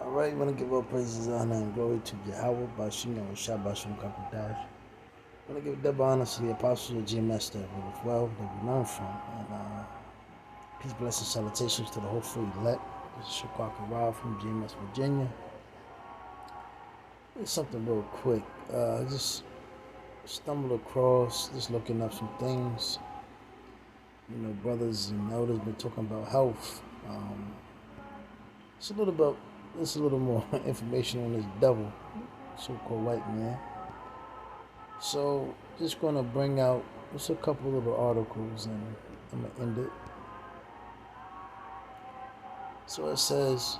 Alright, want to give all praises, honor, and glory to Yahweh, Bashim, and Shabashim Kakadash. Want to give double honor to the apostles of GMS that with well that we learn from. And peace, blessings, salutations to the hopeful elect. This is Shaquaka Ra from GMS, Virginia. It's something real quick. I just stumbled across, just looking up some things. You know, brothers and elders been talking about health. It's a little more information on this devil, so-called white man. So, just gonna bring out just a couple little articles, and I'm gonna end it. So it says,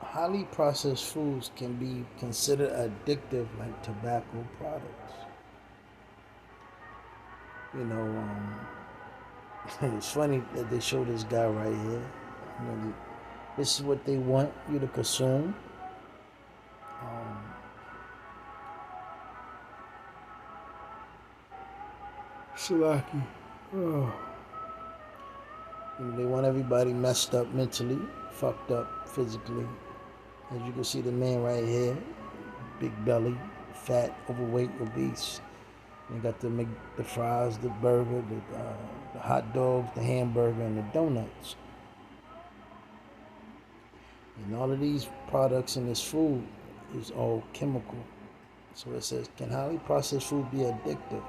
highly processed foods can be considered addictive like tobacco products. You know, it's funny that they show this guy right here. You know, this is what they want you to consume. Shalaki. Oh. You know, they want everybody messed up mentally, fucked up physically. As you can see, the man right here, big belly, fat, overweight, obese. They got the fries, the burger, the hot dogs, the hamburger, and the donuts. And all of these products in this food is all chemical. So it says, can highly processed food be addictive?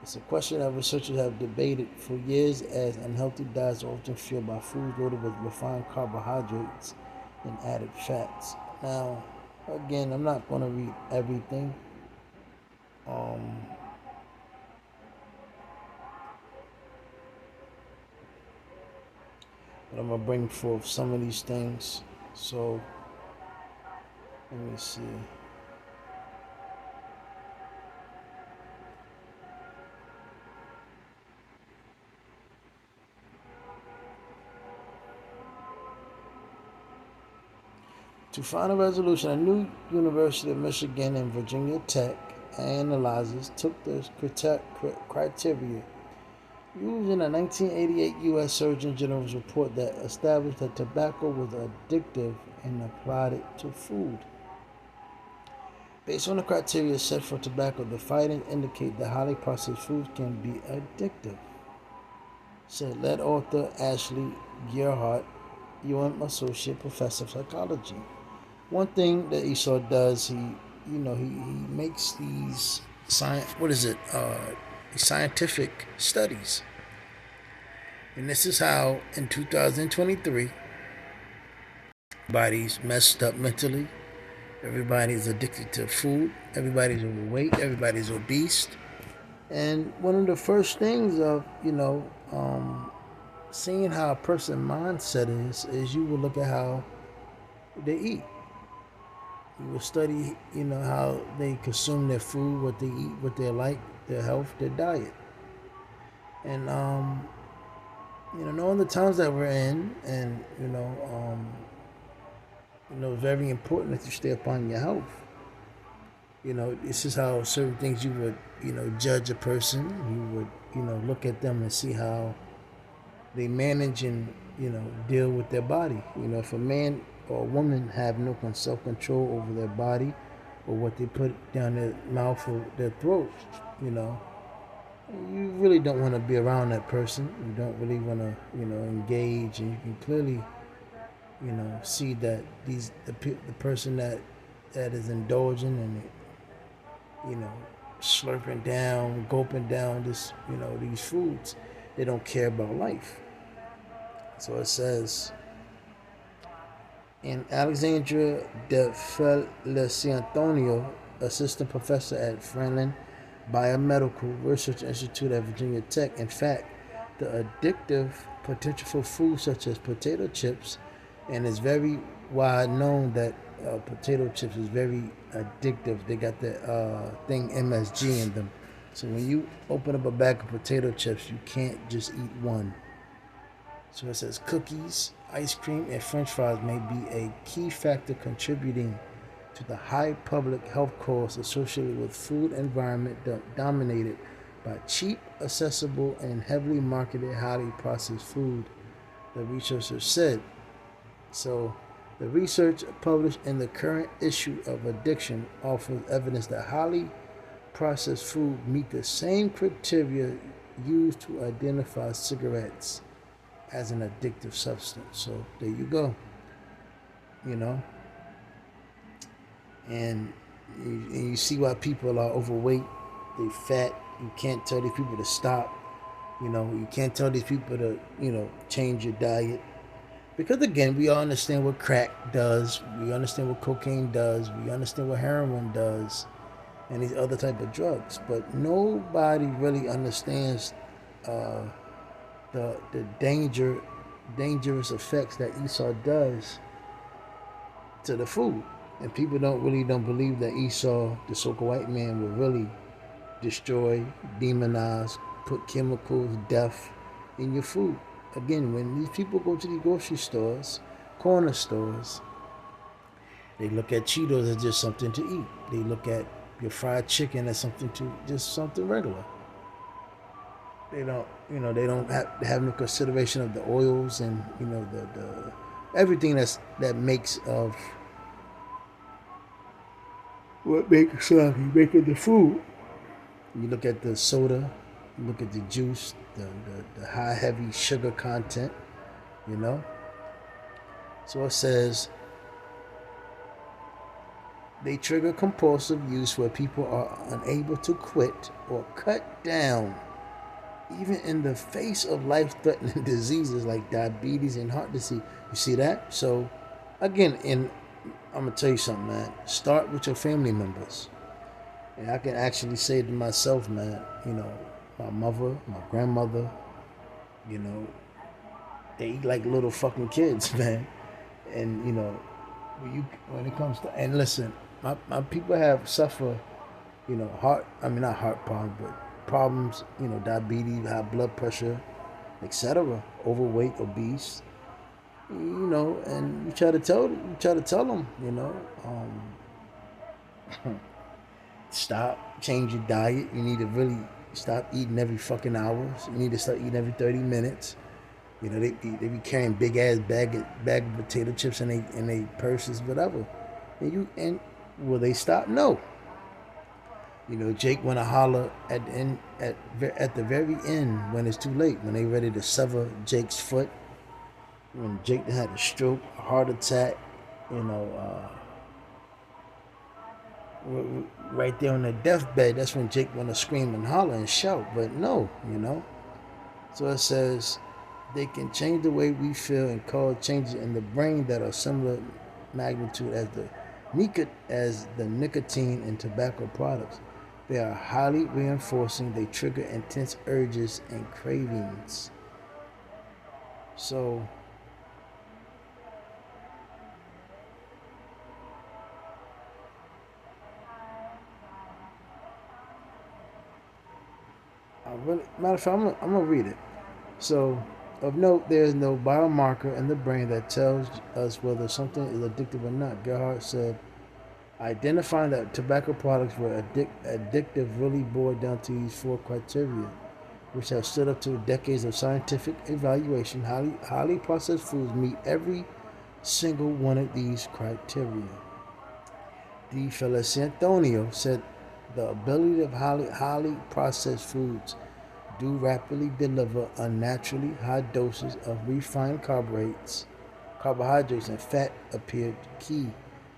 It's a question that researchers have debated for years, as unhealthy diets are often fueled by foods loaded with refined carbohydrates and added fats. Now, again, I'm not going to read everything. But I'm going to bring forth some of these things. So, let me see. To find a resolution, a new University of Michigan and Virginia Tech analyzers took the criteria used in a 1988 U.S. Surgeon General's report that established that tobacco was addictive and applied it to food. Based on the criteria set for tobacco, the findings indicate that highly processed foods can be addictive, said lead author Ashley Gearhart, UM Associate Professor of Psychology. One thing that Esau does, he makes these scientific studies. And this is how in 2023, everybody's messed up mentally, everybody's addicted to food, everybody's overweight, everybody's obese. And one of the first things of, seeing how a person's mindset is you will look at how they eat. You will study, how they consume their food, what they eat, what they like, their health, their diet. And, knowing the times that we're in, and, very important that you stay upon your health. This is how certain things you would, judge a person. You would, look at them and see how they manage and, deal with their body. If a man or a woman have no self-control over their body or what they put down their mouth or their throat, you really don't want to be around that person. You don't really want to, engage, and you can clearly, see that the person that is indulging and, slurping down, gulping down this, these foods, they don't care about life. So it says, in Alexandra de Feliciantonio, assistant professor at Franklin Biomedical Research Institute at Virginia Tech, in fact, the addictive potential for foods such as potato chips, and it's very wide known that potato chips is very addictive. They got the thing MSG in them. So when you open up a bag of potato chips, you can't just eat one. So it says cookies, ice cream, and french fries may be a key factor contributing to the high public health costs associated with food environment dominated by cheap, accessible, and heavily marketed highly processed food, the researchers said. So, the research published in the current issue of Addiction offers evidence that highly processed food meet the same criteria used to identify cigarettes as an addictive substance. So there you go. You know, and you see why people are overweight, they fat. You can't tell these people to stop. You can't tell these people to change your diet. Because again, we all understand what crack does. We understand what cocaine does. We understand what heroin does, and these other type of drugs. But nobody really understands uh, the dangerous effects that Esau does to the food. And people don't believe that Esau, the so-called white man, will really destroy, demonize, put chemicals, death in your food. Again, when these people go to the grocery stores, corner stores, they look at Cheetos as just something to eat. They look at your fried chicken as just something regular. They don't have no consideration of the oils and the everything that makes of what makes making the food. You look at the soda, you look at the juice, the high heavy sugar content, you know. So it says they trigger compulsive use where people are unable to quit or cut down, even in the face of life-threatening diseases like diabetes and heart disease. You see that? So, again, I'm gonna tell you something, man. Start with your family members, and I can actually say to myself, man, my mother, my grandmother, they eat like little fucking kids, man. And when it comes to, and listen, my people have suffer, not heart problems, but problems, diabetes, high blood pressure, etc., overweight, obese, and you try to tell them, stop, change your diet. You need to really stop eating every fucking hours. You need to start eating every 30 minutes. They be carrying big ass bag of potato chips in they purses, whatever. And will they stop? No. Jake wanna holler at the very end when it's too late, when they ready to sever Jake's foot, when Jake had a stroke, a heart attack, right there on the deathbed. That's when Jake wanna scream and holler and shout. But no, So it says they can change the way we feel and cause changes in the brain that are similar magnitude as the nicotine in tobacco products. They are highly reinforcing. They trigger intense urges and cravings. So, matter of fact, I'm gonna read it. So, of note, there is no biomarker in the brain that tells us whether something is addictive or not. Gerhardt said, identifying that tobacco products were addictive really boiled down to these four criteria, which have stood up to decades of scientific evaluation. Highly processed foods meet every single one of these criteria. De Feliciantonio said the ability of highly processed foods do rapidly deliver unnaturally high doses of refined carbohydrates and fat appeared key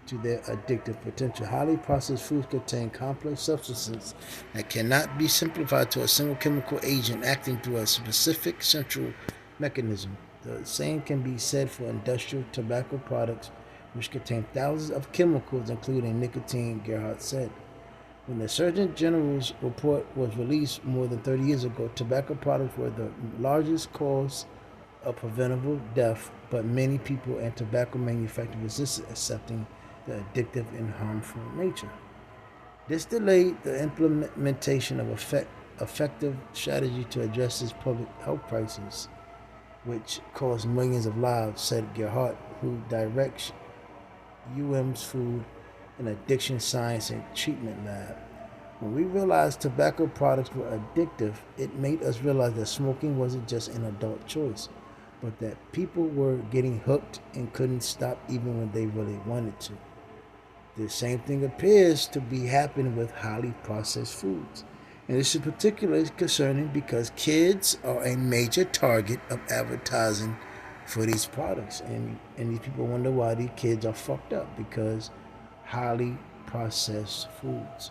to their addictive potential. Highly processed foods contain complex substances that cannot be simplified to a single chemical agent acting through a specific central mechanism. The same can be said for industrial tobacco products, which contain thousands of chemicals, including nicotine, Gerhardt said. When the Surgeon General's report was released more than 30 years ago, tobacco products were the largest cause of preventable death, but many people and tobacco manufacturers resisted accepting the addictive and harmful nature. This delayed the implementation of effective strategy to address this public health crisis, which cost millions of lives, said Gerhardt, who directs UM's Food and Addiction Science and Treatment Lab. When we realized tobacco products were addictive, it made us realize that smoking wasn't just an adult choice. but that people were getting hooked and couldn't stop even when they really wanted to. The same thing appears to be happening with highly processed foods. And this is particularly concerning because kids are a major target of advertising for these products. And these people wonder why these kids are fucked up because highly processed foods.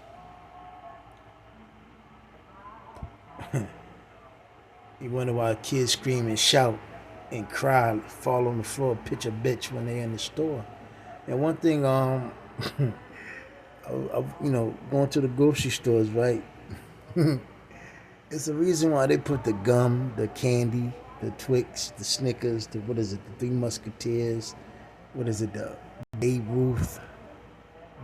You wonder why kids scream and shout and cry, fall on the floor, pitch a bitch when they're in the store. And one thing, going to the grocery stores, right? It's the reason why they put the gum, the candy, the Twix, the Snickers, the what is it, the Three Musketeers, what is it, the Babe Ruth,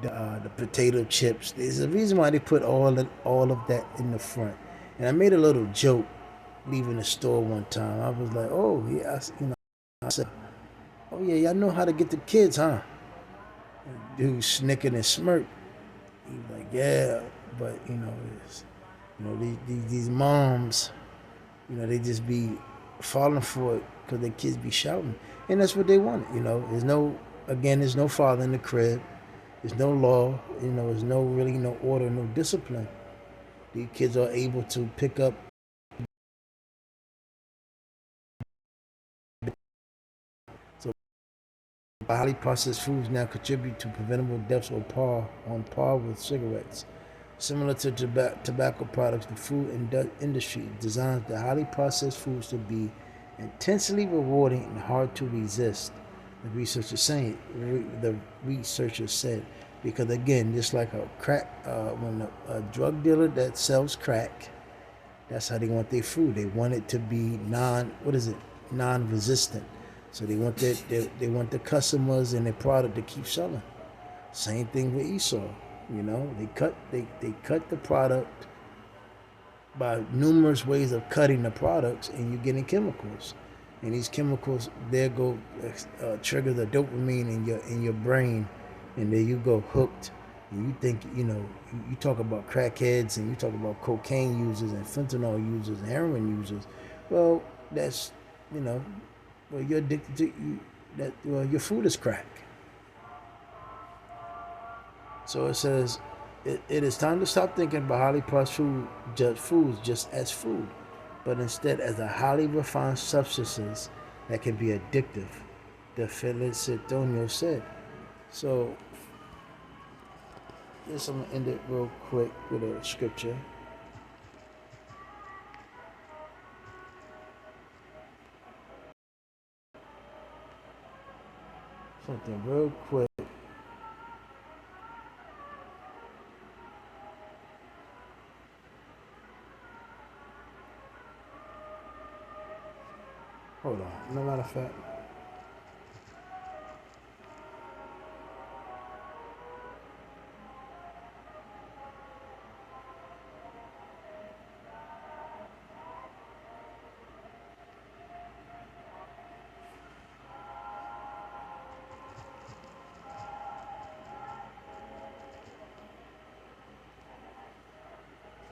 the potato chips. There's a reason why they put all of that in the front. And I made a little joke leaving the store one time. I was like, oh yeah, I said, oh yeah, y'all know how to get the kids, huh? Dude snickered and smirked. He was like, yeah, but these moms, they just be falling for it because their kids be shouting, and that's what they want. There's no father in the crib. There's no law. There's no order, no discipline. These kids are able to pick up. So highly processed foods now contribute to preventable deaths on par with cigarettes. Similar to tobacco products, the food industry designs the highly processed foods to be intensely rewarding and hard to resist. The researchers said, because again, just like when a drug dealer that sells crack, that's how they want their food. They want it to be non-resistant. So they want the customers and their product to keep selling. Same thing with Esau. They cut the product by numerous ways of cutting the products, and you're getting chemicals. And these chemicals, there go trigger the dopamine in your brain, and there you go hooked. And you think you talk about crackheads and you talk about cocaine users and fentanyl users and heroin users. Well, that's you're addicted to your food is crack. So it says, it is time to stop thinking about highly processed foods just as food, but instead as a highly refined substances that can be addictive, the Felicitoño said. So, I'm going to end it real quick with a scripture. Something real quick. Hold on. No matter of fact.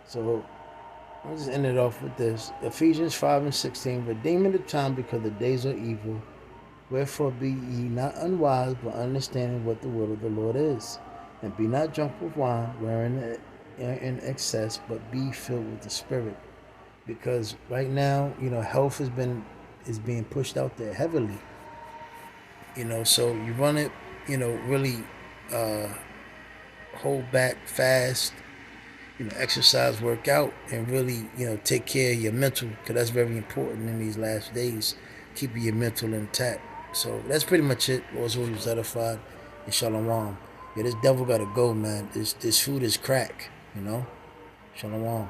So I'll just end it off with this. Ephesians 5:16, redeeming the time because the days are evil. Wherefore be ye not unwise, but understanding what the will of the Lord is. And be not drunk with wine, wherein in excess, but be filled with the Spirit. Because right now, health is being pushed out there heavily. So you run it, really hold back, fast, exercise, work out, and really, take care of your mental, because that's very important in these last days, keeping your mental intact. So that's pretty much it. Lord's will was edified, and shalom. Yeah, this devil gotta go, man. This food is crack, Shalom.